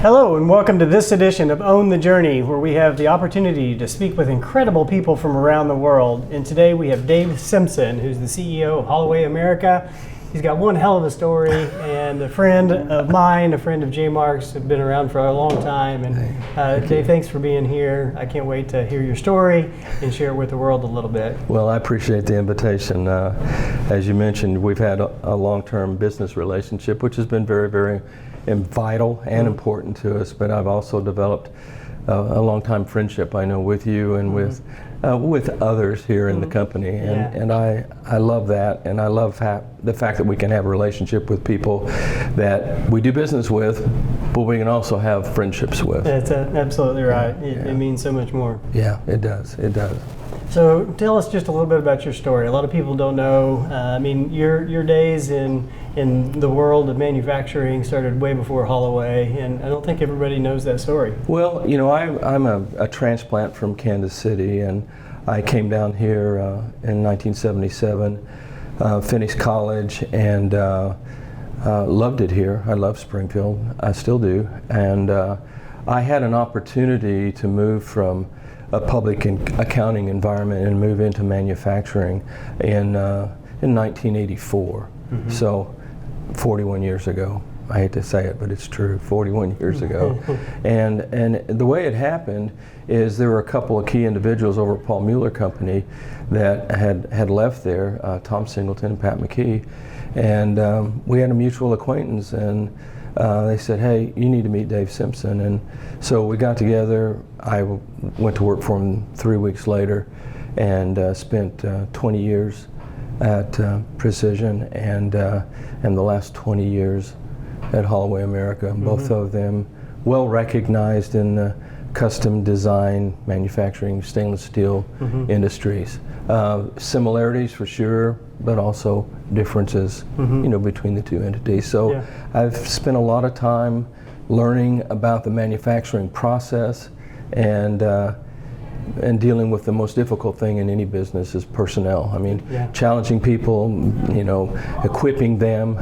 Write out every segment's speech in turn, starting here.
Hello and welcome to this edition of Own the Journey, where we have the opportunity to speak with incredible people from around the world. And today we have Dave Simpson, who's the CEO of Holloway America. He's got one hell of a story, and a friend of mine, a friend of J. Mark's, have been around for a long time. And Dave, thanks for being here. I can't wait to hear your story and share it with the world a little bit. Well, I appreciate the invitation. As you mentioned, we've had a long-term business relationship, which has been very, very vital and important to us, but I've also developed a long-time friendship, I know, with you and with others here in the company, and I love that, and I love the fact that we can have a relationship with people that we do business with, but we can also have friendships with. That's absolutely right. It means so much more. Yeah, it does. It does. So tell us just a little bit about your story. A lot of people don't know. Your days in the world of manufacturing started way before Holloway, and I don't think everybody knows that story. Well, I'm a transplant from Kansas City, and I came down here in 1977, finished college, and loved it here. I love Springfield. I still do. And I had an opportunity to move from a public accounting environment and move into manufacturing in 1984. So 41 years ago. I hate to say it, but it's true, 41 years ago. And the way it happened is there were a couple of key individuals over at Paul Mueller Company that had left there, Tom Singleton and Pat McKee, and we had a mutual acquaintance, and they said, hey, you need to meet Dave Simpson. And so we got together. I went to work for him 3 weeks later and spent 20 years at Precision and the last 20 years at Holloway America. Both of them well recognized in the custom design, manufacturing, stainless steel industries. Similarities for sure, but also differences, between the two entities. So I've spent a lot of time learning about the manufacturing process and dealing with the most difficult thing in any business is personnel. I mean, challenging people, equipping them,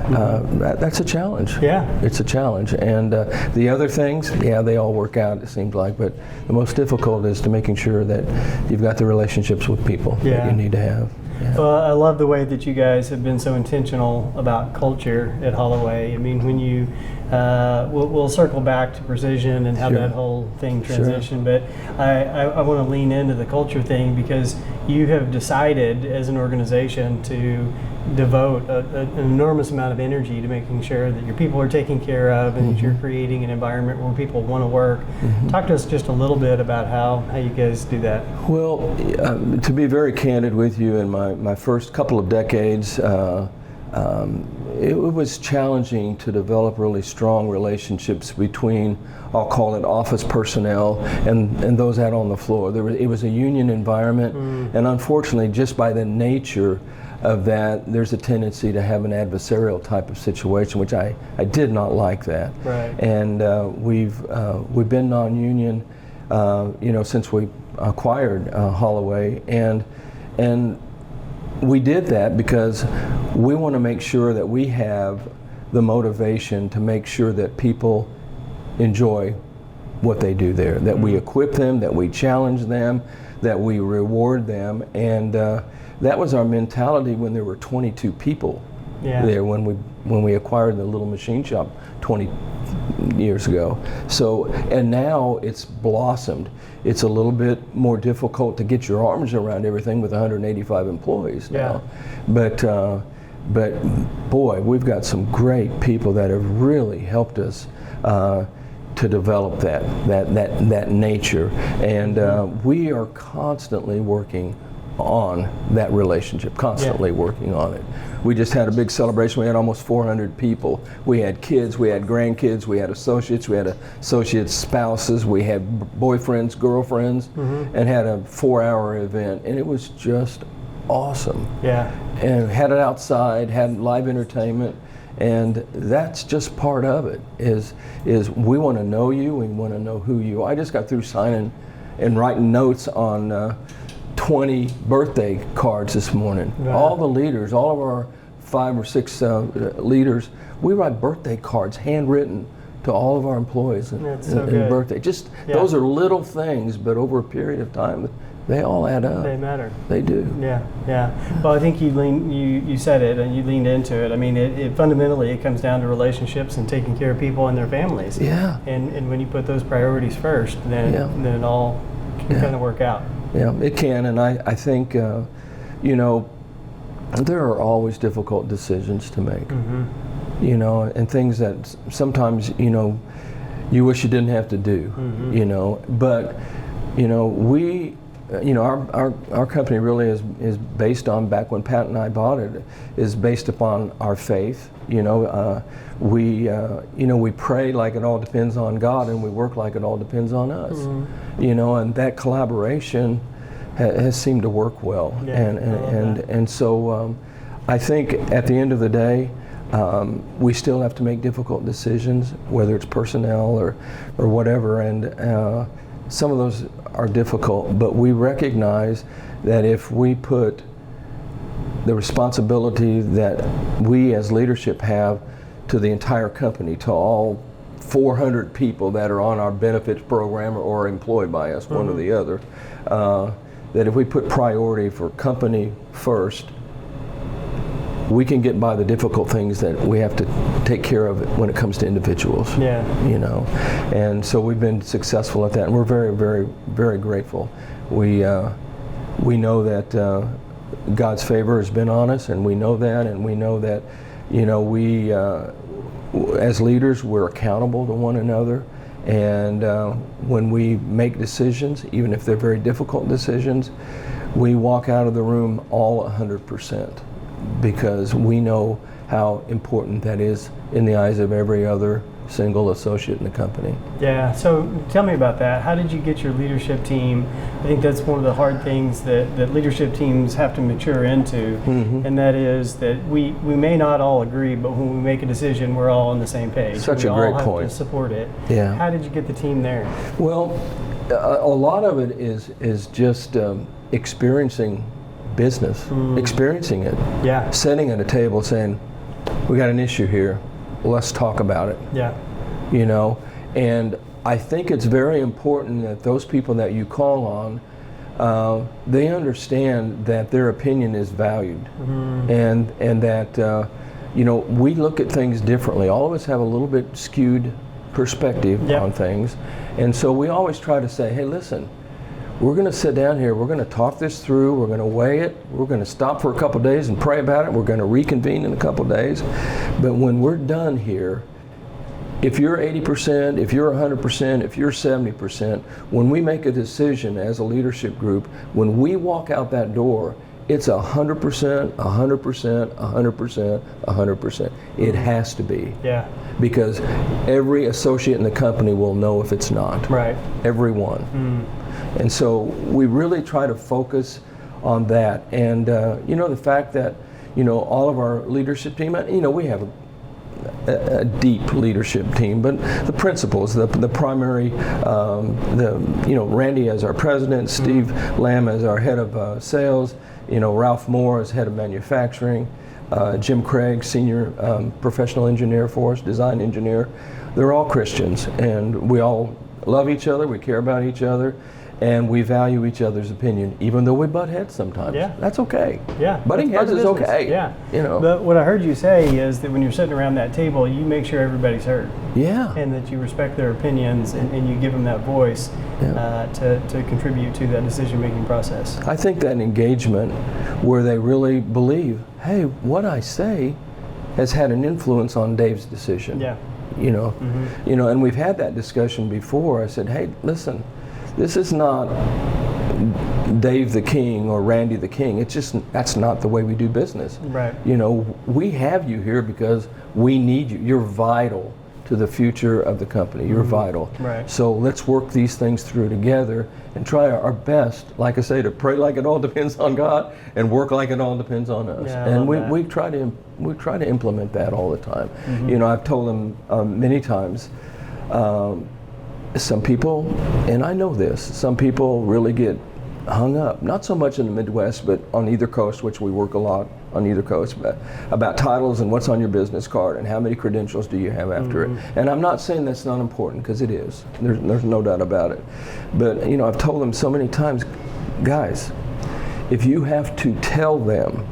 that's a challenge. Yeah. It's a challenge. And the other things, they all work out, it seems like, but the most difficult is to making sure that you've got the relationships with people that you need to have. Yeah. Well, I love the way that you guys have been so intentional about culture at Holloway. I mean, when you, we'll circle back to Precision and how that whole thing transitioned, but I want to lean into the culture thing because you have decided as an organization to devote an enormous amount of energy to making sure that your people are taken care of and that you're creating an environment where people want to work. Talk to us just a little bit about how you guys do that. Well, to be very candid with you, in my first couple of decades, it was challenging to develop really strong relationships between, I'll call it, office personnel and those out on the floor. It was a union environment, and unfortunately, just by the nature of that, there's a tendency to have an adversarial type of situation, which I did not like that. Right. And we've been non-union, since we acquired Holloway, and we did that because we want to make sure that we have the motivation to make sure that people enjoy what they do there, that we equip them, that we challenge them, that we reward them, and that was our mentality when there were 22 people there when we acquired the little machine shop 20 years ago. So, and now it's blossomed. It's a little bit more difficult to get your arms around everything with 185 employees now. But boy, we've got some great people that have really helped us to develop that nature, and we are constantly working on that relationship, constantly working on it. We just had a big celebration. We had almost 400 people. We had kids, we had grandkids, we had associates spouses, we had boyfriends, girlfriends, and had a 4-hour event, and it was just awesome. Yeah. And had it outside, had live entertainment, and that's just part of it, is we want to know you, we want to know who you are. I just got through signing and writing notes on 20 birthday cards this morning. Right. All the leaders, all of our 5 or 6 leaders, we write birthday cards, handwritten, to all of our employees and birthday. Just those are little things, but over a period of time, they all add up. They matter. They do. Yeah. Well, I think you said it and you leaned into it. I mean, it fundamentally it comes down to relationships and taking care of people and their families. Yeah. And when you put those priorities first, then it all can kind of work out. Yeah, it can. And I think, there are always difficult decisions to make. And things that sometimes, you wish you didn't have to do, but, our company really is based on, back when Pat and I bought it, is based upon our faith. We pray like it all depends on God, and we work like it all depends on us. And that collaboration has seemed to work well. And so I think at the end of the day, we still have to make difficult decisions, whether it's personnel or whatever, and some of those are difficult, but we recognize that if we put the responsibility that we as leadership have to the entire company, to all 400 people that are on our benefits program or employed by us, one or the other, that if we put priority for company first, we can get by the difficult things that we have to take care of when it comes to individuals. And so we've been successful at that, and we're very, very, very grateful. We know that God's favor has been on us, and we know that, we as leaders, we're accountable to one another, and when we make decisions, even if they're very difficult decisions, we walk out of the room all 100%. Because we know how important that is in the eyes of every other single associate in the company. Yeah, so tell me about that. How did you get your leadership team? I think that's one of the hard things that leadership teams have to mature into, and that is that we may not all agree, but when we make a decision, we're all on the same page. Such a great point. We all have to support it. Yeah. How did you get the team there? Well, a lot of it is just experiencing business, experiencing it, sitting at a table saying, we got an issue here, let's talk about it. And I think it's very important that those people that you call on, they understand that their opinion is valued, and that we look at things differently. All of us have a little bit skewed perspective on things, and so we always try to say, hey, listen, we're going to sit down here, we're going to talk this through, we're going to weigh it, we're going to stop for a couple days and pray about it, we're going to reconvene in a couple days. But when we're done here, if you're 80%, if you're 100%, if you're 70%, when we make a decision as a leadership group, when we walk out that door, it's 100%, 100%, 100%, 100%. It has to be. Yeah. Because every associate in the company will know if it's not. Right. Everyone. And so we really try to focus on that. And the fact that, all of our leadership team, we have a deep leadership team, but the principals, the primary, Randy as our president, Steve Lamb as our head of sales, Ralph Moore as head of manufacturing, Jim Craig, senior professional engineer for us, design engineer. They're all Christians, and we all love each other, we care about each other, and we value each other's opinion, even though we butt heads sometimes. Yeah. That's okay. Yeah. Butting heads is okay. Yeah. But what I heard you say is that when you're sitting around that table, you make sure everybody's heard. Yeah. And that you respect their opinions and you give them that voice to contribute to that decision-making process. I think that engagement where they really believe, hey, what I say has had an influence on Dave's decision. Yeah. And we've had that discussion before. I said, hey, listen, this is not Dave the King or Randy the King. It's just, that's not the way we do business. Right. We have you here because we need you. You're vital to the future of the company. You're vital. Right. So let's work these things through together and try our best, like I say, to pray like it all depends on God and work like it all depends on us. Yeah, and we try to implement that all the time. I've told them many times, some people, and I know this, some people really get hung up, not so much in the Midwest, but on either coast, which we work a lot on either coast about titles and what's on your business card and how many credentials do you have after it. And I'm not saying that's not important, because it is. There's no doubt about it. But I've told them so many times, guys, if you have to tell them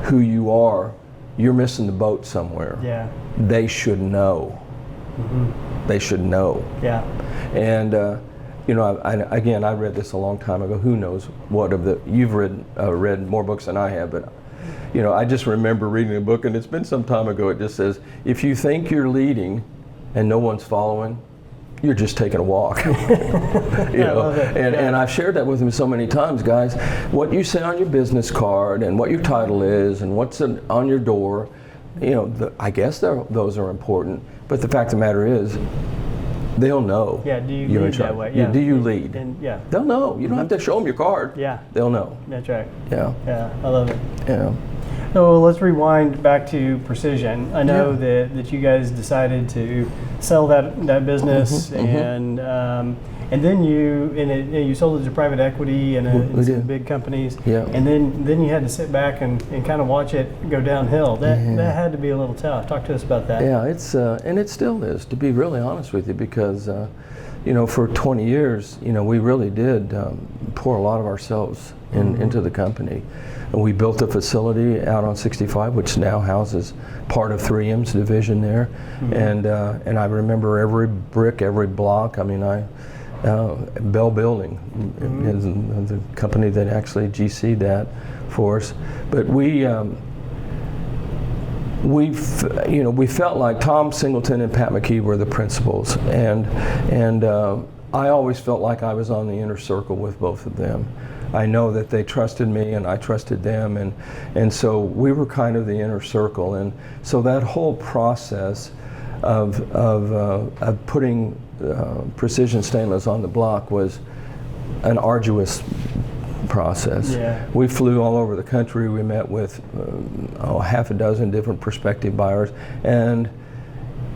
who you are, you're missing the boat somewhere. Yeah. They should know. They should know. Yeah. And I read this a long time ago. Who knows what of the, you've read more books than I have, but I just remember reading a book, and it's been some time ago. It just says, if you think you're leading and no one's following, you're just taking a walk. And I've shared that with them so many times, guys. What you say on your business card and what your title is and what's on your door, I guess those are important. But the fact of the matter is, they'll know. Yeah, do you lead that way? Yeah. Do you lead? And They'll know. You don't have to show them your card. Yeah. They'll know. That's right. Yeah. Yeah, I love it. Yeah. So let's rewind back to Precision. I know that you guys decided to sell that business, and then you sold it to private equity and some big companies. Yeah. And then you had to sit back and kind of watch it go downhill. That had to be a little tough. Talk to us about that. Yeah, it's and it still is, to be really honest with you, because for 20 years, we really did pour a lot of ourselves into the company. And we built a facility out on 65, which now houses part of 3M's division there. And I remember every brick, every block. I mean, Bell Building is the company that actually GC'd that for us. But we felt like Tom Singleton and Pat McKee were the principals, and I always felt like I was on the inner circle with both of them. I know that they trusted me and I trusted them, and so we were kind of the inner circle. And so that whole process of putting Precision Stainless on the block was an arduous process. Yeah. We flew all over the country. We met with half a dozen different prospective buyers, and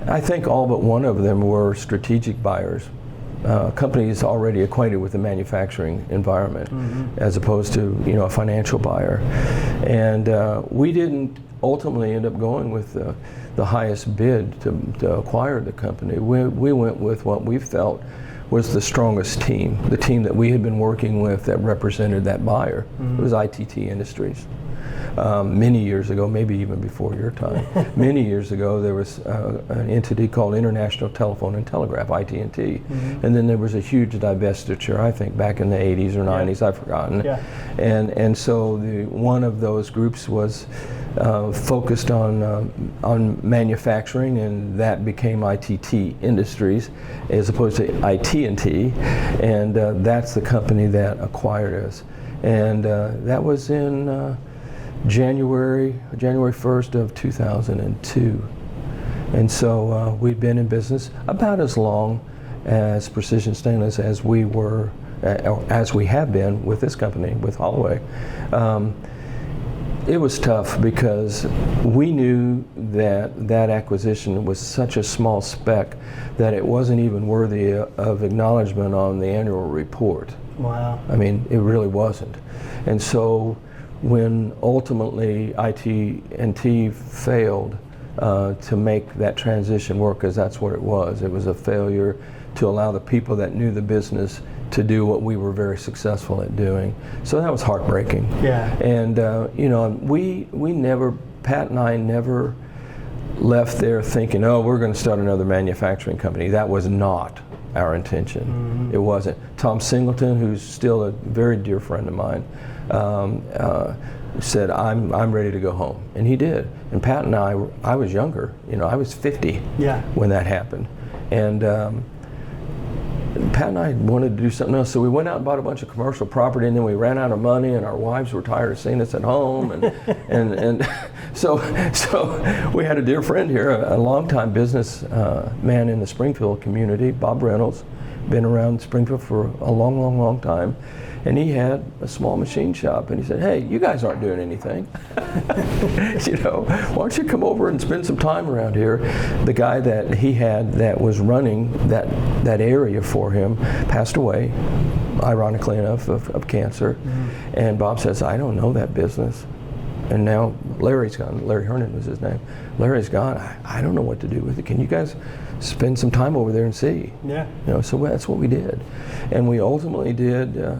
I think all but one of them were strategic buyers. Companies already acquainted with the manufacturing environment, as opposed to a financial buyer. And we didn't ultimately end up going with the highest bid to acquire the company. We went with what we felt was the strongest team, the team that we had been working with that represented that buyer. It was ITT Industries. Many years ago, maybe even before your time, many years ago, there was an entity called International Telephone and Telegraph, IT&T, and then there was a huge divestiture, I think, back in the 80s or 90s, I've forgotten. Yeah. And so one of those groups was focused on manufacturing, and that became ITT Industries as opposed to IT&T, and that's the company that acquired us. And that was in January 1st of 2002. And so we've been in business about as long as Precision Stainless as we have been with this company, with Holloway. It was tough because we knew that acquisition was such a small speck that it wasn't even worthy of acknowledgement on the annual report. Wow. I mean, it really wasn't. And so when ultimately IT&T failed to make that transition work, because that's what it was a failure to allow the people that knew the business to do what we were very successful at doing. So that was heartbreaking. Yeah. And Pat and I never left there thinking, oh, we're going to start another manufacturing company. That was not our intention. It wasn't. Tom Singleton, who's still a very dear friend of mine, said, I'm ready to go home. And he did. And Pat and I was younger. I was 50 when that happened. And Pat and I wanted to do something else, so we went out and bought a bunch of commercial property, and then we ran out of money, and our wives were tired of seeing us at home, and so we had a dear friend here, a longtime business man in the Springfield community, Bob Reynolds, been around Springfield for a long time, and he had a small machine shop, and he said, hey, you guys aren't doing anything. Why don't you come over and spend some time around here? The guy that he had that was running that area for him passed away, ironically enough, of cancer. And Bob says, I don't know that business. and now Larry's gone. Larry Hernan was his name. Larry's gone. I don't know what to do with it. Can you guys spend some time over there and see? Yeah. So that's what we did, and we ultimately did, a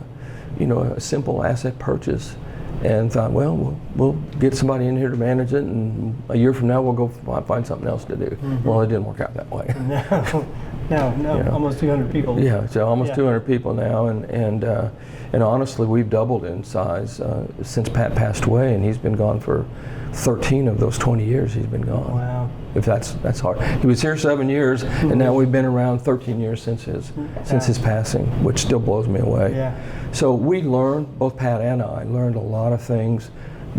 simple asset purchase, and thought, well, we'll get somebody in here to manage it, and a year from now we'll go find something else to do. Mm-hmm. Well, it didn't work out that way. No, almost 200 people. Yeah, so almost 200 people now, and honestly, we've doubled in size since Pat passed away, and he's been gone for 13 of those 20 years. He's been gone. Wow. If that's hard. He was here 7 years, and now we've been around 13 years since his passing, which still blows me away. Yeah. So we learned, both Pat and I learned a lot of things,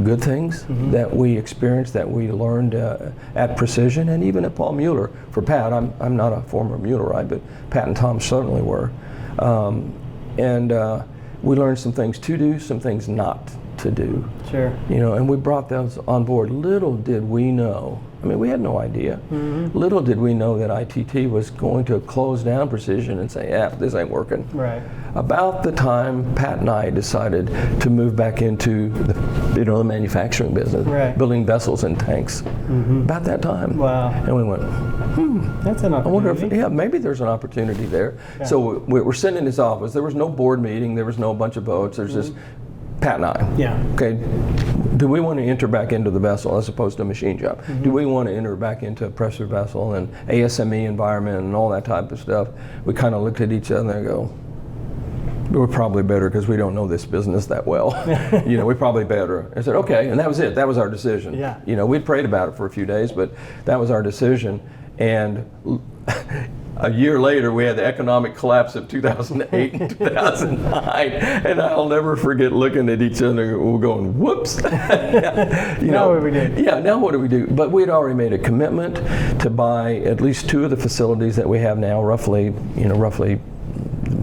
good things that we experienced, that we learned at Precision, and even at Paul Mueller. For Pat, I'm not a former Muellerite, but Pat and Tom certainly were. We learned some things to do, some things not to do. Sure. And we brought those on board. Little did we know, we had no idea. Little did we know that ITT was going to close down Precision and say, yeah, this ain't working. Right. About the time Pat and I decided to move back into the manufacturing business, right, building vessels and tanks. About that time. Wow. And we went, that's an opportunity. I wonder if, maybe there's an opportunity there. Yeah. So we're sitting in his office. There was no board meeting. There was no bunch of votes. There's just Pat and I. Yeah. Okay. Do we want to enter back into the vessel as opposed to a machine shop? Do we want to enter back into a pressure vessel and ASME environment and all that type of stuff? We kind of looked at each other and go, we're probably better because we don't know this business that well. We're probably better. I said, okay, and that was it. That was our decision. Yeah. We'd prayed about it for a few days, but that was our decision. And a year later, we had the economic collapse of 2008 and 2009, and I'll never forget looking at each other going, whoops. Now what do we do? Yeah, now what do we do? But we'd already made a commitment to buy at least 2 of the facilities that we have now, roughly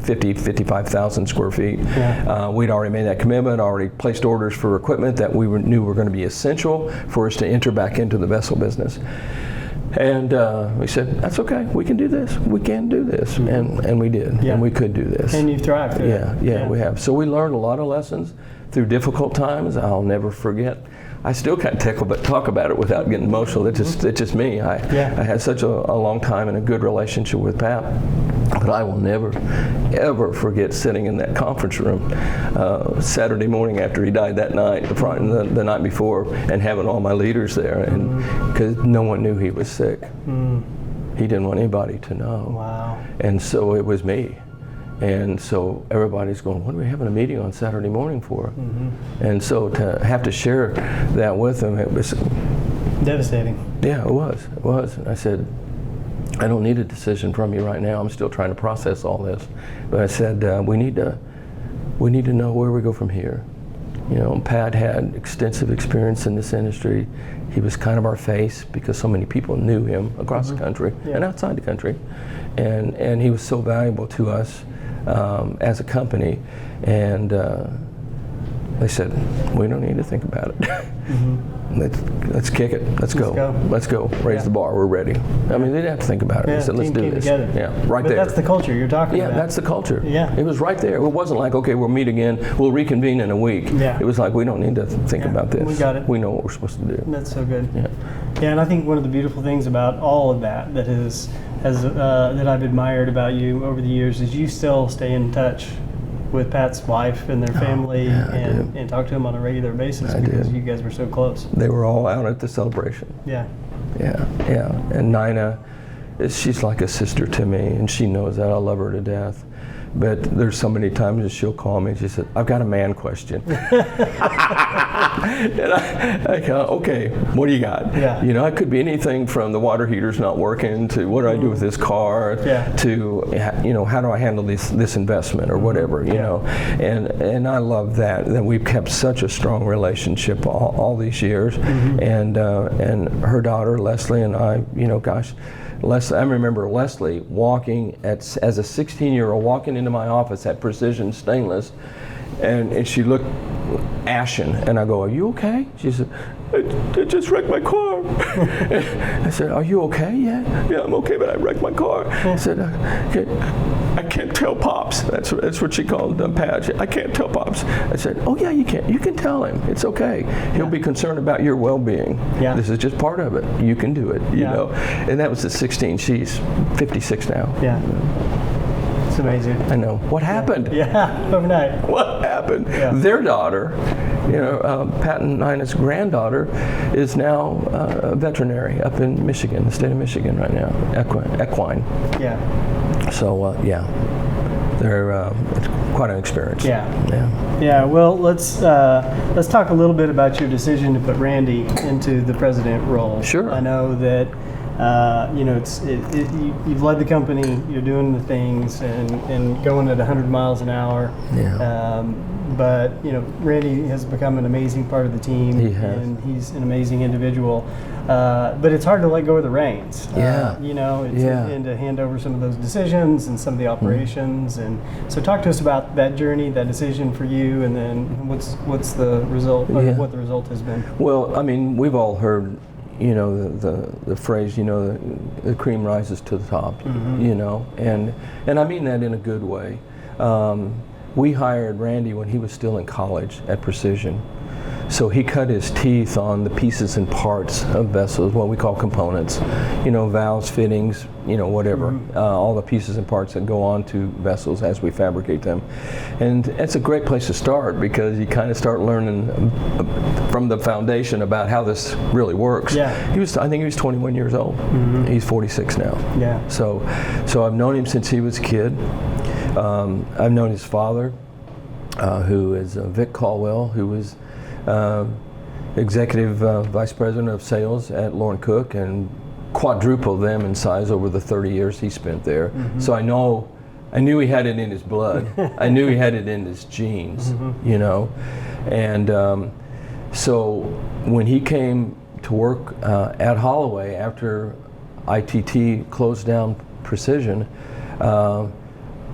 55,000 square feet. Yeah. We'd already made that commitment, already placed orders for equipment that we knew were going to be essential for us to enter back into the vessel business. And we said, that's okay, we can do this, we can do this, and we did, and we could do this. And you've thrived through it. Yeah, we have. So we learned a lot of lessons through difficult times. I'll never forget. I still can't talk about it without getting emotional. It's just me. I had such a long time and a good relationship with Pat, but I will never, ever forget sitting in that conference room Saturday morning after he died that night, the night before, and having all my leaders there, and because no one knew he was sick. He didn't want anybody to know. Wow. And so it was me. And so everybody's going, what are we having a meeting on Saturday morning for? And so to have to share that with them, it was devastating. Yeah, it was. And I said, I don't need a decision from you right now. I'm still trying to process all this. But I said, we need to know where we go from here. Pat had extensive experience in this industry. He was kind of our face because so many people knew him across the country and outside the country. And he was so valuable to us as a company. And they said, we don't need to think about it. Let's kick it. Let's go. Raise the bar. We're ready. They didn't have to think about it. They said, let's do this. Together. Yeah, right but there. That's the culture you're talking about. Yeah, that's the culture. Yeah. It was right there. It wasn't like, okay, we'll meet again. We'll reconvene in a week. Yeah. It was like, we don't need to think about this. We got it. We know what we're supposed to do. That's so good. Yeah. Yeah, and I think one of the beautiful things about all of that that I've admired about you over the years is you still stay in touch with Pat's wife and their family and talk to them on a regular basis because you guys were so close. They were all out at the celebration. Yeah. And Nina, she's like a sister to me, and she knows that. I love her to death. But there's so many times that she'll call me and she said, I've got a man question. And I go, okay, what do you got? Yeah. It could be anything from the water heater's not working to what do I do with this car to, how do I handle this investment or whatever, And I love that we've kept such a strong relationship all these years. And her daughter, Leslie, and I, Leslie, I remember Leslie walking as a 16-year-old walking into my office at Precision Stainless, And she looked ashen, and I go, "Are you okay?" She said, I just wrecked my car. I said, "Are you okay?" Yeah, I'm okay, but I wrecked my car. I said, I can't tell Pops. That's what she called Pat. I can't tell Pops. I said, "Oh yeah, you can. You can tell him. It's okay. He'll be concerned about your well-being. Yeah. This is just part of it. You can do it. You know." And that was at 16. She's 56 now. Yeah. It's amazing. I know. What happened? Yeah, overnight. What happened? Yeah. Their daughter, Pat and Nina's granddaughter, is now a veterinary up in Michigan, the state of Michigan right now, equine. Yeah. So, they're it's quite an experience. Yeah. Well, let's talk a little bit about your decision to put Randy into the president role. Sure. I know that you've led the company, you're doing the things and going at 100 miles an hour. Yeah. But Randy has become an amazing part of the team. He has. And he's an amazing individual. But it's hard to let go of the reins. Yeah. And to hand over some of those decisions and some of the operations. And so talk to us about that journey, that decision for you, and then what's the result, or what the result has been. Well, I mean, we've all heard the phrase, the cream rises to the top, and I mean that in a good way. We hired Randy when he was still in college at Precision. So he cut his teeth on the pieces and parts of vessels, what we call components, valves, fittings, whatever, all the pieces and parts that go on to vessels as we fabricate them. And it's a great place to start because you kind of start learning from the foundation about how this really works. Yeah. I think he was 21 years old. He's 46 now. Yeah. So I've known him since he was a kid. I've known his father, who is Vic Caldwell, who was executive vice president of sales at Lauren Cook, and quadrupled them in size over the 30 years he spent there. So I knew he had it in his blood. I knew he had it in his genes, And so when he came to work at Holloway after ITT closed down Precision,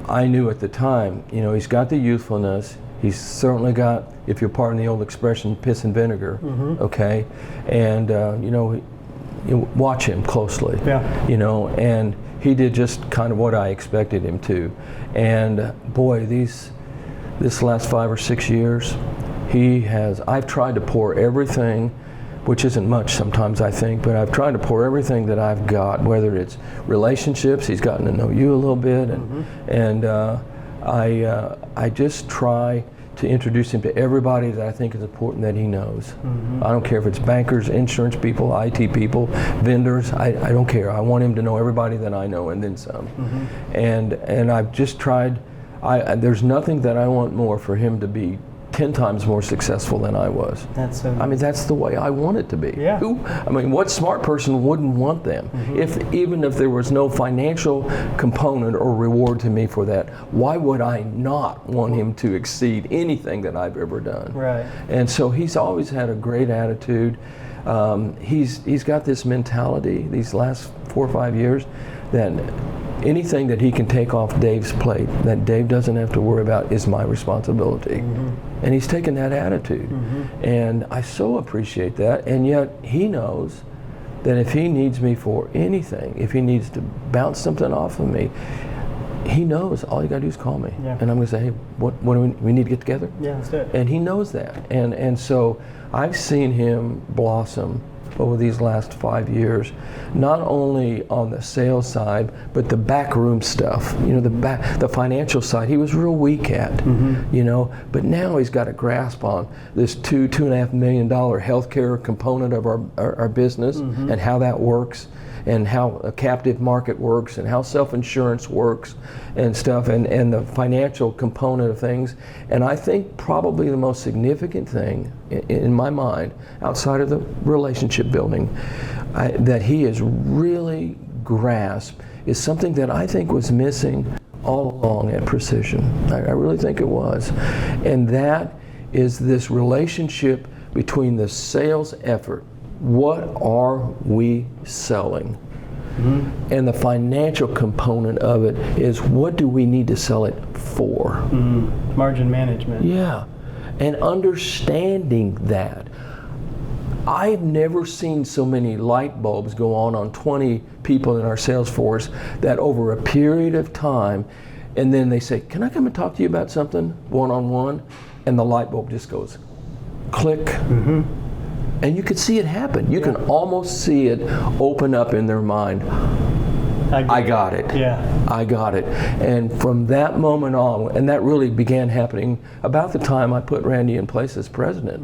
I knew at the time, he's got the youthfulness. He's certainly got, if you're pardon the old expression, piss and vinegar, okay? And, you watch him closely, and he did just kind of what I expected him to. And boy, this last 5 or 6 years, I've tried to pour everything, which isn't much sometimes I think, but I've tried to pour everything that I've got, whether it's relationships, he's gotten to know you a little bit, and I just try to introduce him to everybody that I think is important that he knows. I don't care if it's bankers, insurance people, IT people, vendors, I don't care. I want him to know everybody that I know and then some. And I've just tried, there's nothing that I want more for him to be 10 times more successful than I was. I mean, that's the way I want it to be. Yeah. What smart person wouldn't want them? Even if there was no financial component or reward to me for that, why would I not want him to exceed anything that I've ever done? Right. And so he's always had a great attitude. He's got this mentality these last 4 or 5 years that anything that he can take off Dave's plate, that Dave doesn't have to worry about, is my responsibility. And he's taken that attitude. And I so appreciate that. And yet he knows that if he needs me for anything, if he needs to bounce something off of me, he knows all you gotta do is call me. And I'm gonna say, hey, what do we need to get together? Yeah, let's do it. And he knows that. And so I've seen him blossom over these last 5 years, not only on the sales side, but the backroom stuff, the financial side, he was real weak at, but now he's got a grasp on this $2.5 million healthcare component of our business and how that works, and how a captive market works, and how self-insurance works and stuff, and the financial component of things. And I think probably the most significant thing in my mind, outside of the relationship building, that he has really grasped is something that I think was missing all along at Precision. I really think it was. And that is this relationship between the sales effort. What are we selling? And the financial component of it is, what do we need to sell it for? Margin management. Yeah, and understanding that. I've never seen so many light bulbs go on 20 people in our sales force that over a period of time, and then they say, can I come and talk to you about something one-on-one? And the light bulb just goes click. Mm-hmm. And you could see it happen. You can almost see it open up in their mind. I got it. Yeah. I got it. And from that moment on, and that really began happening about the time I put Randy in place as president,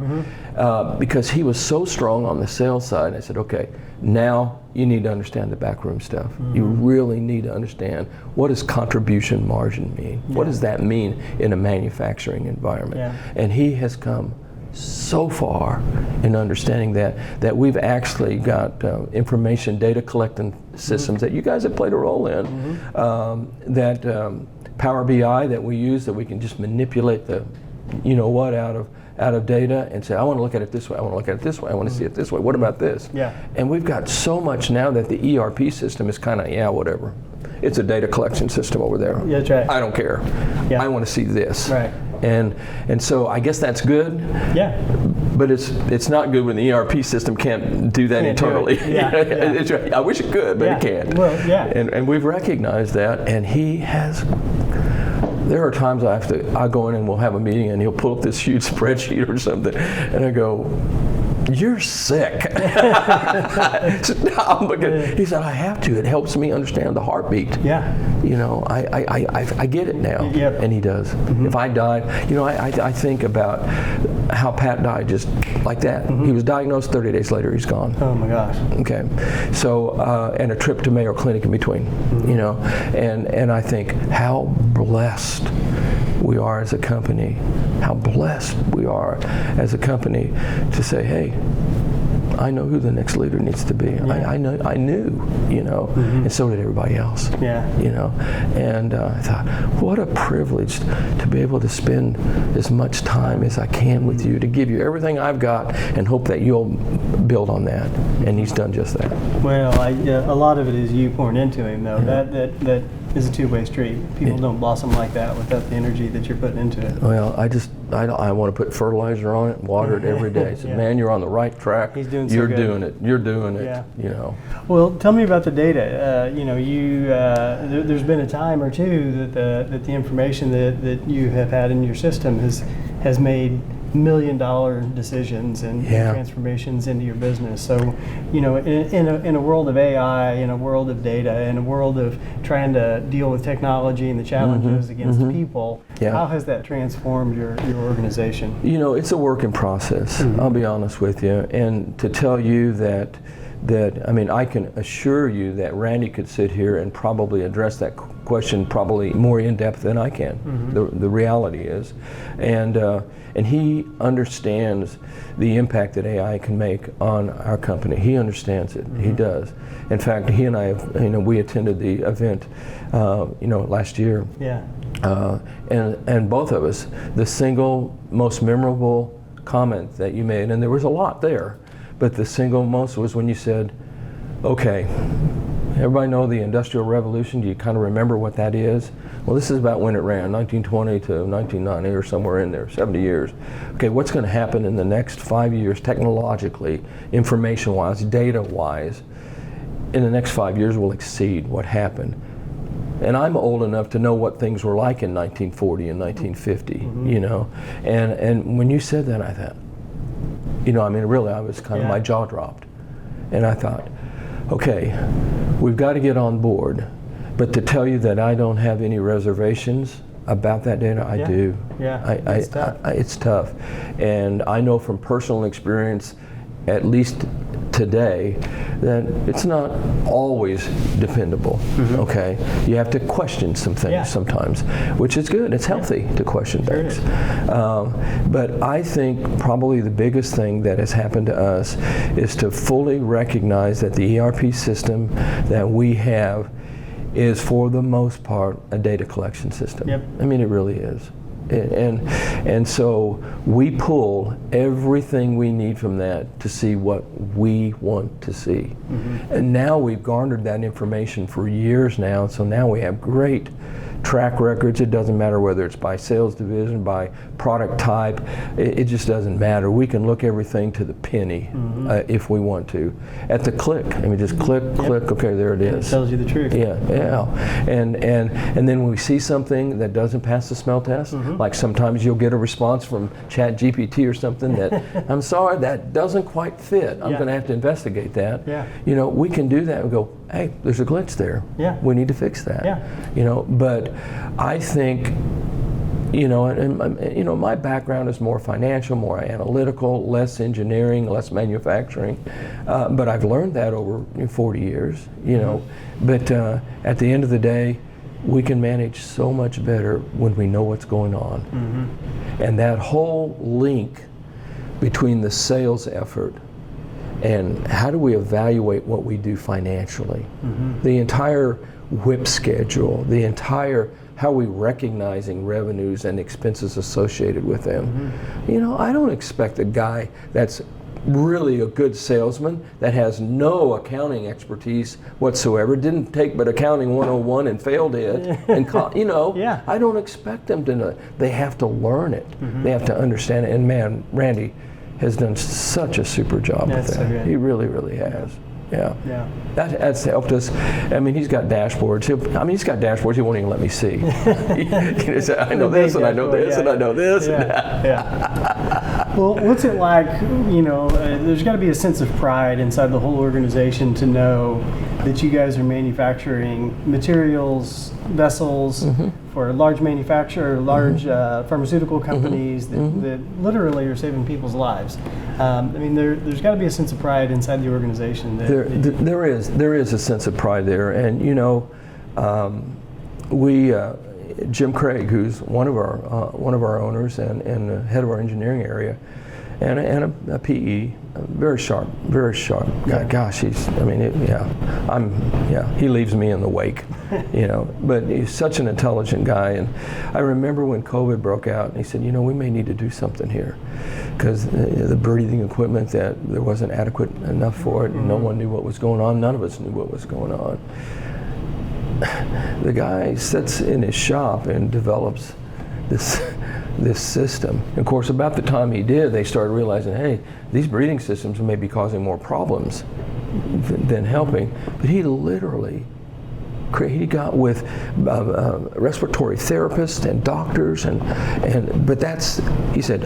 because he was so strong on the sales side. I said, okay, now you need to understand the backroom stuff. You really need to understand, what does contribution margin mean? What does that mean in a manufacturing environment? And he has come so far in understanding that we've actually got information data collecting systems that you guys have played a role in, that Power BI that we use, that we can just manipulate the out of data and say, I want to look at it this way, I want to look at it this way, I want to see it this way, what about this? And we've got so much now that the ERP system is kind of, whatever. It's a data collection system over there. That's right. I don't care. I want to see this. Right. And so I guess that's good. Yeah. But it's not good when the ERP system can't do that internally. It's right. I wish it could, but it can't. Well, And we've recognized that, and he has. There are times I go in and we'll have a meeting and he'll pull up this huge spreadsheet or something, and I go, you're sick. He said, I have to. It helps me understand the heartbeat. I get it now. And he does. If I died, I think about how Pat died just like that. He was diagnosed, 30 days later he's gone. Oh my gosh. Okay. So, and a trip to Mayo Clinic in between, and I think how blessed we are as a company, how blessed we are as a company to say, hey, I know who the next leader needs to be. I knew, and so did everybody else. And I thought, what a privilege to be able to spend as much time as I can with you, to give you everything I've got and hope that you'll build on that. And he's done just that. Well, a lot of it is you pouring into him, though. That is a two-way street. People don't blossom like that without the energy that you're putting into it. Well, I want to put fertilizer on it and water it every day. So, man, you're on the right track. He's doing You're doing it. You're doing it. Well, tell me about the data. There's been a time or two that the information that you have had in your system has made $1 million decisions and transformations into your business. So, in a world of AI, in a world of data, in a world of trying to deal with technology and the challenges against people, how has that transformed your organization? It's a work in process. I'll be honest with you, and to tell you that I can assure you that Randy could sit here and probably address that question probably more in depth than I can. The reality is, and he understands the impact that AI can make on our company. He understands it. He does. In fact, he and I have, we attended the event, last year. And both of us, the single most memorable comment that you made, and there was a lot there, but the single most was when you said, okay, everybody know the Industrial Revolution? Do you kind of remember what that is? Well, this is about when it ran, 1920 to 1990 or somewhere in there, 70 years. Okay, what's going to happen in the next 5 years technologically, information-wise, data-wise? In the next 5 years will exceed what happened. And I'm old enough to know what things were like in 1940 and 1950, And when you said that, I thought, really, I was kind of, my jaw dropped. And I thought, okay, we've got to get on board. But to tell you that I don't have any reservations about that data, I do. It's tough. It's tough. And I know from personal experience, at least today, that it's not always dependable, okay? You have to question some things sometimes, which is good. It's healthy to question things. But I think probably the biggest thing that has happened to us is to fully recognize that the ERP system that we have is, for the most part, a data collection system. I mean, it really is. And so we pull everything we need from that to see what we want to see. And now we've garnered that information for years now, so now we have great track records. It doesn't matter whether it's by sales division, by product type. It just doesn't matter. We can look everything to the penny if we want to. At the click, I mean, just click, okay, there it is. It tells you the truth. Yeah. And then when we see something that doesn't pass the smell test, like sometimes you'll get a response from Chat GPT or something that, I'm sorry, that doesn't quite fit. I'm going to have to investigate that. Yeah. You know, we can do that and go, hey, there's a glitch there. Yeah. We need to fix that. Yeah. You know, but I think, you know, and you know, my background is more financial, more analytical, less engineering, less manufacturing. But I've learned that over 40 years, you know. But at the end of the day, we can manage so much better when we know what's going on. And that whole link between the sales effort and how do we evaluate what we do financially, the entire WHIP schedule, the entire how we recognizing revenues and expenses associated with them. You know, I don't expect a guy that's really a good salesman that has no accounting expertise whatsoever, didn't take but accounting 101 and failed it, and you know, I don't expect them to know. They have to learn it. They have to understand it. And man, Randy has done such a super job with that. So he really, really has. Yeah. That's helped us. I mean, he's got dashboards. He's got dashboards he won't even let me see. He say, I know this, and I know this, and I know this. Well, what's it like, you know, there's got to be a sense of pride inside the whole organization to know that you guys are manufacturing materials, vessels for large manufacturer, large pharmaceutical companies that literally are saving people's lives. I mean, there's got to be a sense of pride inside the organization. There is a sense of pride there, and you know, Jim Craig, who's one of our owners and the head of our engineering area, and a PE, very sharp guy. Gosh, he leaves me in the wake, you know. But he's such an intelligent guy, and I remember when COVID broke out, and he said, you know, we may need to do something here, because the breathing equipment, that there wasn't adequate enough for it, and no one knew what was going on. None of us knew what was going on. The guy sits in his shop and develops this system. Of course, about the time he did, they started realizing, hey, these breathing systems may be causing more problems than helping. But he literally, he got with respiratory therapists and doctors, but that's, he said,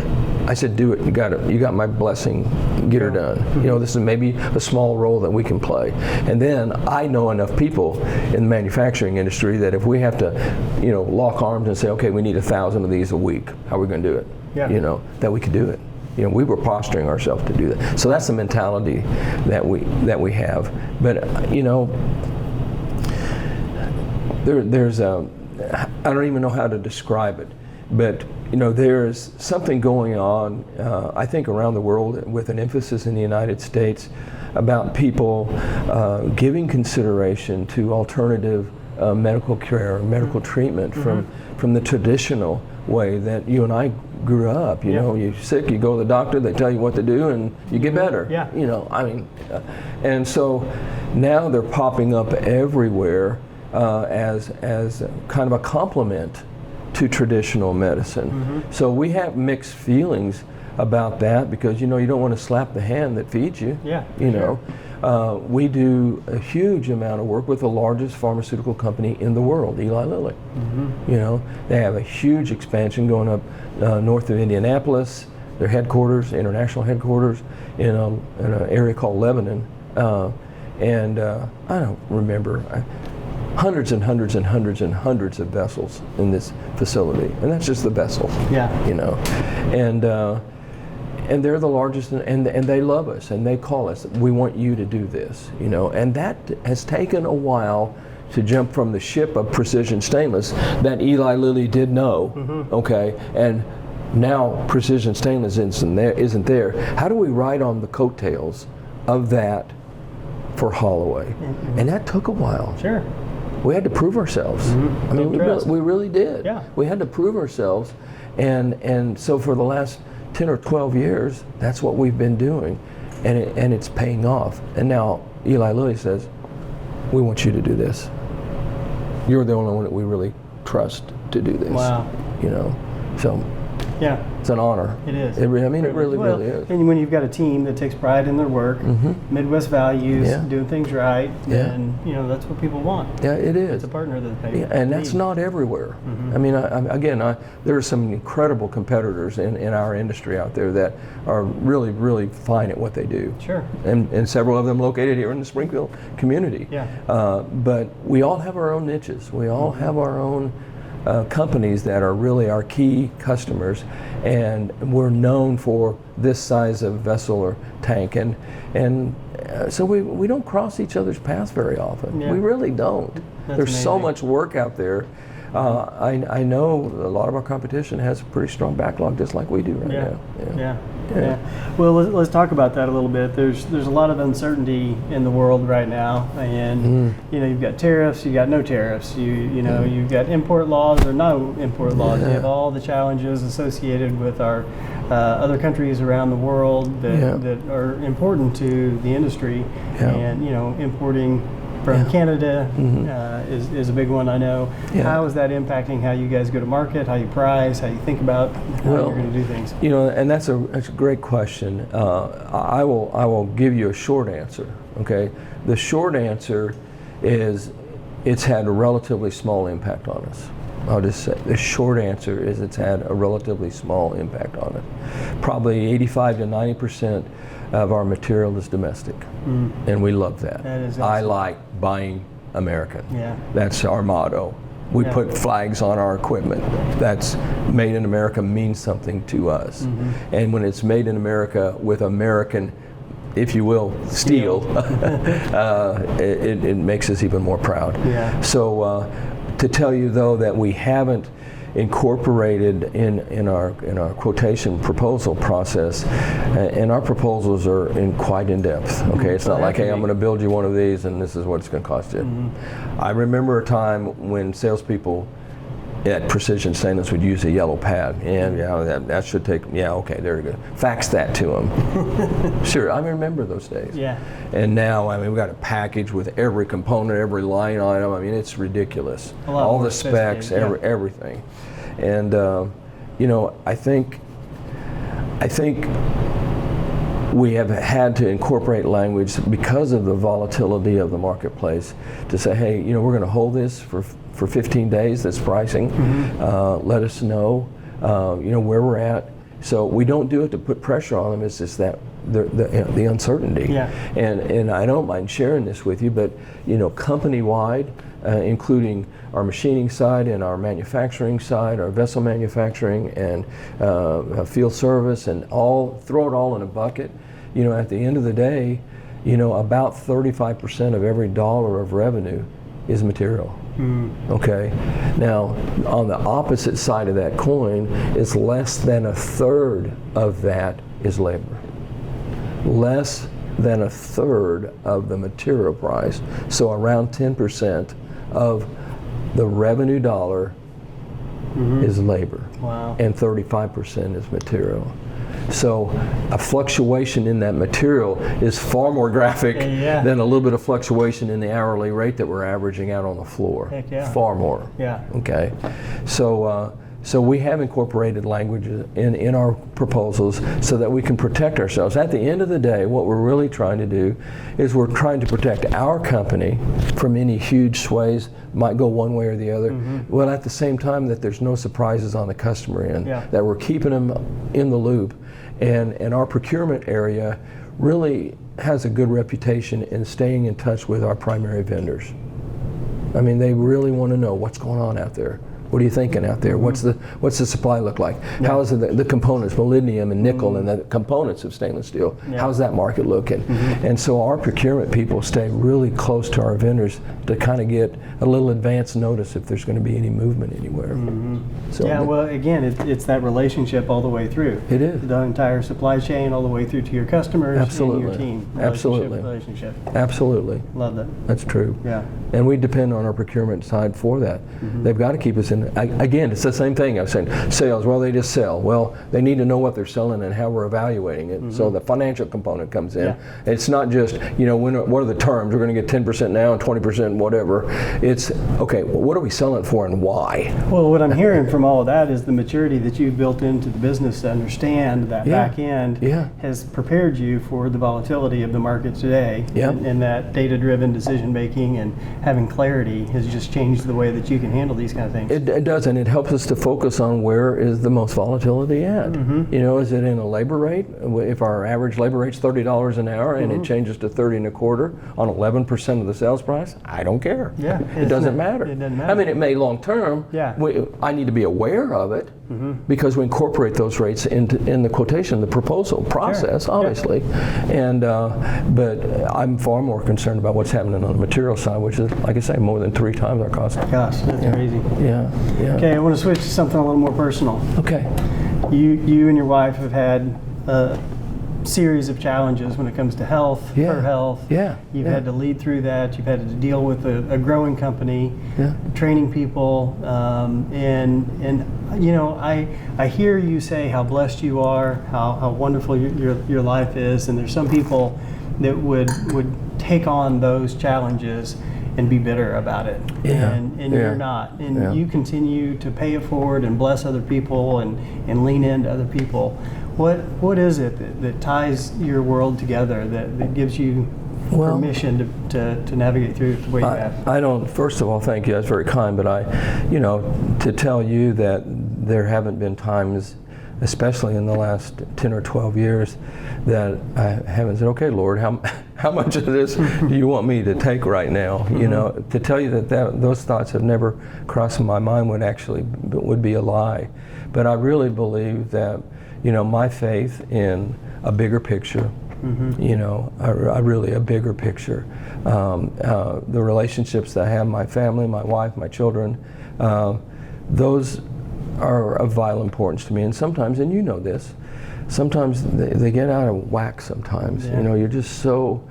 I said, do it, you got my blessing, get her done. You know, this is maybe a small role that we can play. And then I know enough people in the manufacturing industry that if we have to, you know, lock arms and say, okay, we need 1,000 of these a week, how are we going to do it? You know, that we could do it. You know, we were posturing ourselves to do that. So that's the mentality that we have. But you know, there's I don't even know how to describe it, but you know, there's something going on, I think, around the world, with an emphasis in the United States about people giving consideration to alternative medical care, medical treatment from the traditional way that you and I grew up. You know, you're sick, you go to the doctor, they tell you what to do, and you get better. You know, I mean, and so now they're popping up everywhere as kind of a complement to traditional medicine. So we have mixed feelings about that, because you know, you don't want to slap the hand that feeds you. You know, we do a huge amount of work with the largest pharmaceutical company in the world, Eli Lilly. You know, they have a huge expansion going up north of Indianapolis. Their headquarters, international headquarters, in an area called Lebanon, and I don't remember. Hundreds and hundreds and hundreds and hundreds of vessels in this facility, and that's just the vessel. You know, and they're the largest, and they love us, and they call us. We want you to do this, you know, and that has taken a while to jump from the ship of Precision Stainless that Eli Lilly did know, okay, and now Precision Stainless isn't there. How do we ride on the coattails of that for Holloway? And that took a while. We had to prove ourselves. I mean, we really did. We had to prove ourselves, and so for the last 10 or 12 years, that's what we've been doing, and it's paying off. And now Eli Lilly says, we want you to do this. You're the only one that we really trust to do this. Wow. You know, so Yeah. it's an honor. It is. I mean, it really, well, really is. And when you've got a team that takes pride in their work, Midwest values, Yeah. doing things right, Yeah. and that's what people want. Yeah, it is. It's a partner that they And that's need. not everywhere. I mean, there are some incredible competitors in our industry out there that are really, really fine at what they do. Sure. And several of them located here in the Springfield community. Yeah. But we all have our own niches. We all have our own companies that are really our key customers, and we're known for this size of vessel or tank, and so we don't cross each other's paths very often. Yeah. We really don't. That's There's so amazing. much work out there. I know a lot of our competition has a pretty strong backlog, just like we do right Yeah. now. Yeah. Well, let's talk about that a little bit. There's a lot of uncertainty in the world right now, and you've got tariffs, you got no tariffs, you've got import laws or no import laws. You have all the challenges associated with our other countries around the world that are important to the industry, and importing from Canada is a big one, I know. Yeah. How is that impacting how you guys go to market, how you price, how you think about how you're going to do things? And that's a great question. I will give you a short answer. Okay, the short answer is it's had a relatively small impact on us. I'll just say the short answer is it's had a relatively small impact on it. Probably 85 to 90% of our material is domestic, and we love that. That is I awesome. like buying American. Yeah. That's our motto. We Yeah. put flags on our equipment. That's made in America means something to us. And when it's made in America with American, if you will, steel, it makes us even more proud. Yeah. So to tell you though that we haven't incorporated in our quotation proposal process, and our proposals are quite in depth. Okay, it's not like, hey, I'm going to build you one of these and this is what it's going to cost you. I remember a time when salespeople at Precision Stainless would use a yellow pad, and that should take. Yeah, okay, there you go. Fax that to them. Sure, I remember those days. Yeah. And now, I mean, we've got a package with every component, every line item. I mean, it's ridiculous. A lot All more the specs, sophisticated, everything. And I think we have had to incorporate language because of the volatility of the marketplace to say, hey, we're going to hold this for 15 days. This pricing. Let us know, where we're at. So we don't do it to put pressure on them. It's just that the uncertainty. Yeah. And I don't mind sharing this with you, but company-wide, including our machining side and our manufacturing side, our vessel manufacturing and field service, and throw it all in a bucket. At the end of the day, about 35% of every dollar of revenue is material. Okay. Now, on the opposite side of that coin, it's less than a third of that is labor. Less than a third of the material price. So around 10% of the revenue dollar is labor. Wow. And 35% is material. So a fluctuation in that material is far more graphic than a little bit of fluctuation in the hourly rate that we're averaging out on the floor. Heck yeah. Far more. Yeah. Okay. So we have incorporated language in our proposals so that we can protect ourselves. At the end of the day, what we're really trying to do is we're trying to protect our company from any huge sways, might go one way or the other, while at the same time that there's no surprises on the customer end, that we're keeping them in the loop. And our procurement area really has a good reputation in staying in touch with our primary vendors. I mean, they really want to know what's going on out there. What are you thinking out there? What's the supply look like? How is the components, molybdenum and nickel and the components of stainless steel? How's that market looking? And so our procurement people stay really close to our vendors to kind of get a little advance notice if there's going to be any movement anywhere. So well, again, it's that relationship all the way through. It is. The entire supply chain all the way through to your customers Absolutely. and your team. Relationship. Absolutely. Love that. That's true. Yeah. And we depend on our procurement side for that. They've got to keep us in And again, it's the same thing. I was saying, sales, well, they just sell. Well, they need to know what they're selling and how we're evaluating it. So the financial component comes in. It's not just, what are the terms? We're going to get 10% now and 20% whatever. It's, okay, well, what are we selling for and why? Well, what I'm hearing from all of that is the maturity that you've built into the business to understand that back end has prepared you for the volatility of the market today. And that data-driven decision making and having clarity has just changed the way that you can handle these kind of things. It does, and it helps us to focus on where is the most volatility at. Is it in a labor rate? If our average labor rate's $30 an hour and it changes to 30 and a quarter on 11% of the sales price, I don't care. It doesn't matter. It doesn't matter. I mean, it may long term. I need to be aware of it because we incorporate those rates in the quotation, the proposal process, obviously. And but I'm far more concerned about what's happening on the material side, which is, like I say, more than 3 times our cost. Gosh, that's crazy. Okay, I want to switch to something a little more personal. Okay. You and your wife have had a series of challenges when it comes to health, her health. You've had to lead through that. You've had to deal with a growing company, training people, and I hear you say how blessed you are, how wonderful your life is, and there's some people that would take on those challenges and be bitter about it. And you're not. And you continue to pay it forward and bless other people and lean into other people. What is it that ties your world together that gives you permission to navigate through it the way you have? I don't, first of all, thank you, that's very kind, but to tell you that there haven't been times, especially in the last 10 or 12 years, that I haven't said, okay, Lord, how much of this do you want me to take right now? To tell you that those thoughts have never crossed my mind would be a lie. But I really believe that, my faith in a bigger picture, a bigger picture. The relationships that I have, my family, my wife, my children, those are of vital importance to me. And sometimes, and you know this, sometimes they get out of whack sometimes. You're just so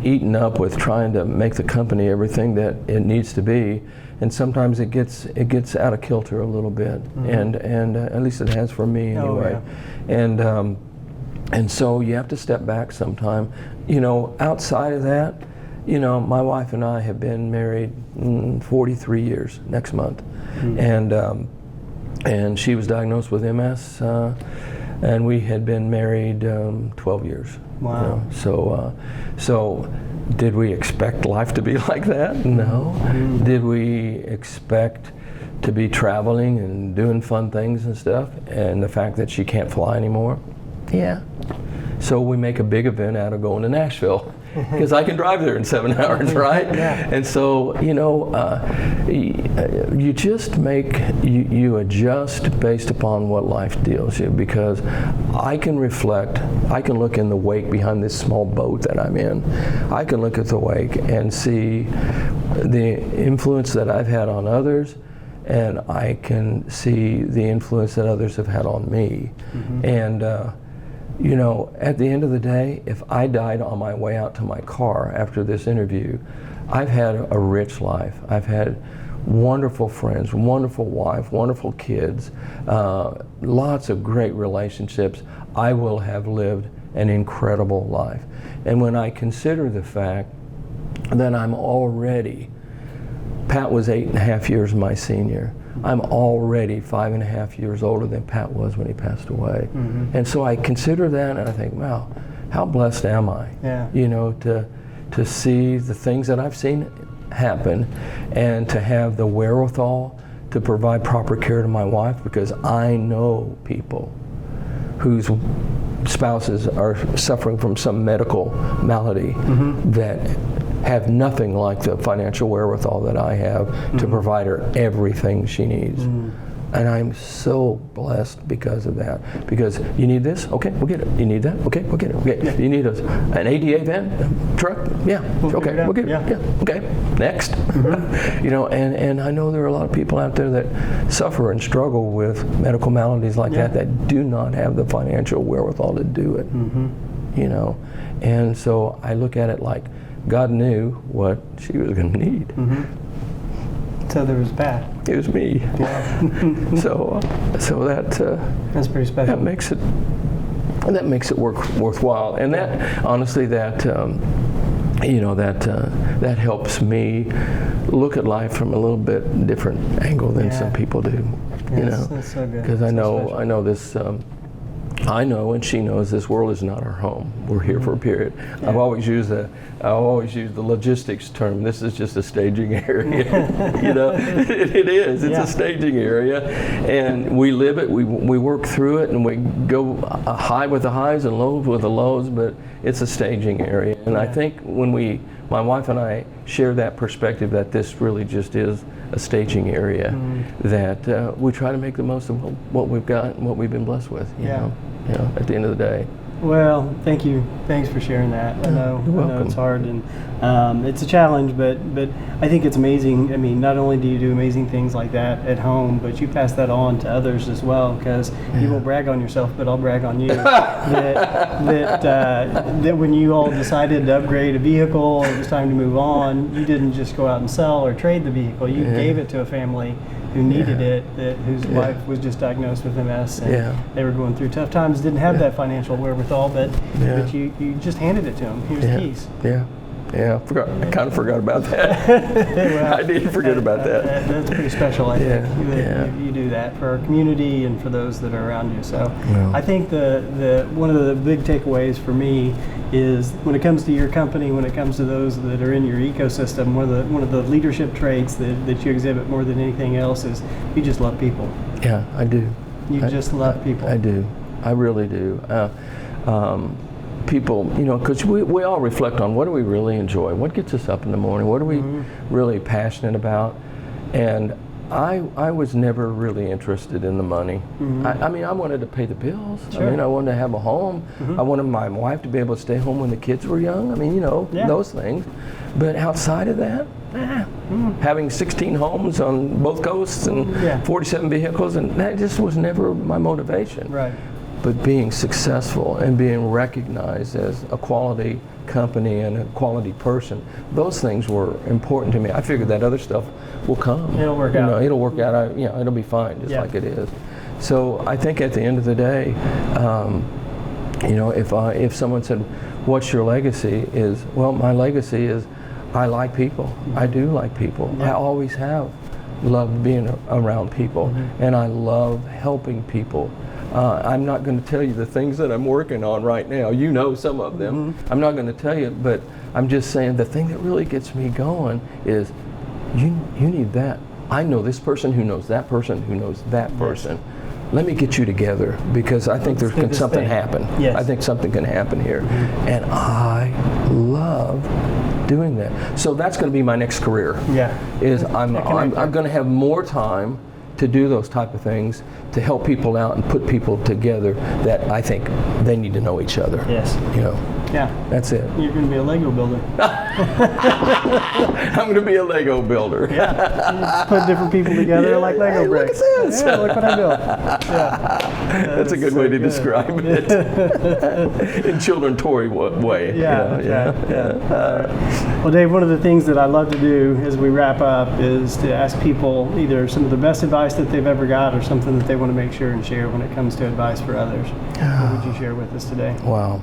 eaten up with trying to make the company everything that it needs to be, and sometimes it gets out of kilter a little bit, and at least it has for me anyway. And so you have to step back sometime. Outside of that, my wife and I have been married 43 years next month, and she was diagnosed with MS, and we had been married 12 years. Wow. So did we expect life to be like that? No. Did we expect to be traveling and doing fun things and stuff, and the fact that she can't fly anymore? Yeah. So we make a big event out of going to Nashville, because I can drive there in 7 hours, right? And so, you just you adjust based upon what life deals you, because I can reflect, I can look in the wake behind this small boat that I'm in. I can look at the wake and see the influence that I've had on others, and I can see the influence that others have had on me. And at the end of the day, if I died on my way out to my car after this interview, I've had a rich life. I've had wonderful friends, wonderful wife, wonderful kids, lots of great relationships. I will have lived an incredible life. And when I consider the fact that Pat was 8.5 years my senior. I'm already 5.5 years older than Pat was when he passed away. And so I consider that and I think, wow, how blessed am I? To see the things that I've seen happen, and to have the wherewithal to provide proper care to my wife, because I know people whose spouses are suffering from some medical malady that have nothing like the financial wherewithal that I have to provide her everything she needs. And I'm so blessed because of that. Because you need this? Okay, we'll get it. You need that? Okay, we'll get it. Okay. You need an ADA van? A truck? Yeah. Okay, we'll get it. Yeah. Okay. Next. And I know there are a lot of people out there that suffer and struggle with medical maladies like that do not have the financial wherewithal to do it. And so I look at it like God knew what she was going to need. So there was a path. It was me. Yeah. So That's pretty special. that makes it worthwhile, and that honestly that helps me look at life from a little bit different angle than some people do. That's so good. Because I know this. I know, and she knows, this world is not our home. We're here for a period. Yeah. I've always used the logistics term. This is just a staging area. It is. It's a staging area, and we live it. We work through it, and we go high with the highs and low with the lows. But it's a staging area, and I think when my wife and I share that perspective that this really just is a staging area, that we try to make the most of what we've got and what we've been blessed with. You know, at the end of the day. Well, thank you. Thanks for sharing that. I know it's hard, and it's a challenge, but I think it's amazing. I mean, not only do you do amazing things like that at home, but you pass that on to others as well, because you won't brag on yourself, but I'll brag on you. that when you all decided to upgrade a vehicle, it was time to move on, you didn't just go out and sell or trade the vehicle. You gave it to a family who needed it, whose wife was just diagnosed with MS, and they were going through tough times, didn't have that financial wherewithal, but you just handed it to them. Here's the keys. I kind of forgot about that. Well, I did forget about that. That's pretty special, I think. You do that for our community and for those that are around you. So I think the one of the big takeaways for me is when it comes to your company, when it comes to those that are in your ecosystem, one of the leadership traits that you exhibit more than anything else is you just love people. Yeah, I do. You just love people. I do. I really do. People, because we all reflect on what do we really enjoy, what gets us up in the morning, what are we really passionate about, and I was never really interested in the money. I mean, I wanted to pay the bills. Sure. I mean, I wanted to have a home. I wanted my wife to be able to stay home when the kids were young. I mean, those things. But outside of that, having 16 homes on both coasts and 47 vehicles, and that just was never my motivation. Right. But being successful and being recognized as a quality company and a quality person, those things were important to me. I figured that other stuff will come. It'll work out. It'll work out. It'll be fine, just like it is. So I think at the end of the day, if someone said, "What's your legacy?" is, well, my legacy is I like people. I do like people. I always have loved being around people, and I love helping people. I'm not going to tell you the things that I'm working on right now. You know some of them. I'm not going to tell you, but I'm just saying the thing that really gets me going is you need that. I know this person who knows that person who knows that person. Let me get you together, because I think something happen. Yes. I think something can happen here. And I love doing that. So that's going to be my next career. Is I'm going to have more time to do those type of things, to help people out and put people together that I think they need to know each other. Yes. That's it. You're going to be a Lego builder. I'm going to be a Lego builder. You just put different people together like Lego bricks. Look at this. Look what I built. That's a good way to describe it. In children toy way. Well, Dave, one of the things that I love to do as we wrap up is to ask people either some of the best advice that they've ever got or something that they want to make sure and share when it comes to advice for others. What would you share with us today? Wow.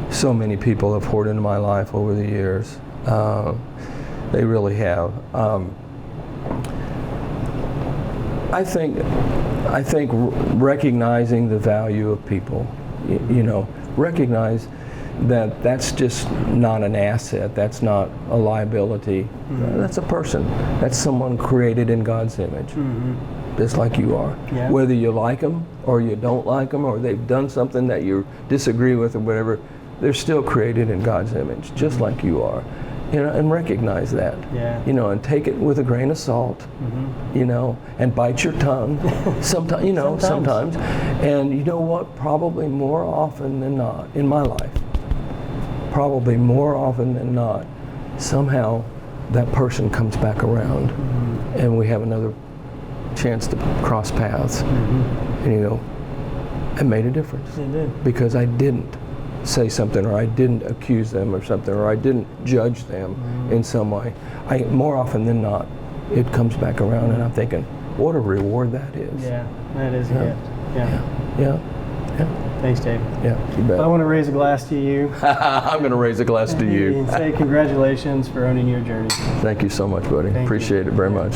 So many people have poured into my life over the years. They really have. I think recognizing the value of people, recognize that that's just not an asset, that's not a liability, that's a person, that's someone created in God's image, just like you are. Whether you like them or you don't like them, or they've done something that you disagree with or whatever, they're still created in God's image, just like you are. And recognize that, and take it with a grain of salt, and bite your tongue, sometimes. And you know what? Probably more often than not in my life, somehow that person comes back around, and we have another chance to cross paths. And it made a difference. It did. Because I didn't say something, or I didn't accuse them or something, or I didn't judge them in some way. More often than not, it comes back around, and I'm thinking, what a reward that is. Yeah, that is a gift. Yeah. Thanks, Dave. Yeah, you bet. I want to raise a glass to you. I'm going to raise a glass to you. And say congratulations for owning your journey. Thank you so much, buddy. Thank you. Appreciate it very much.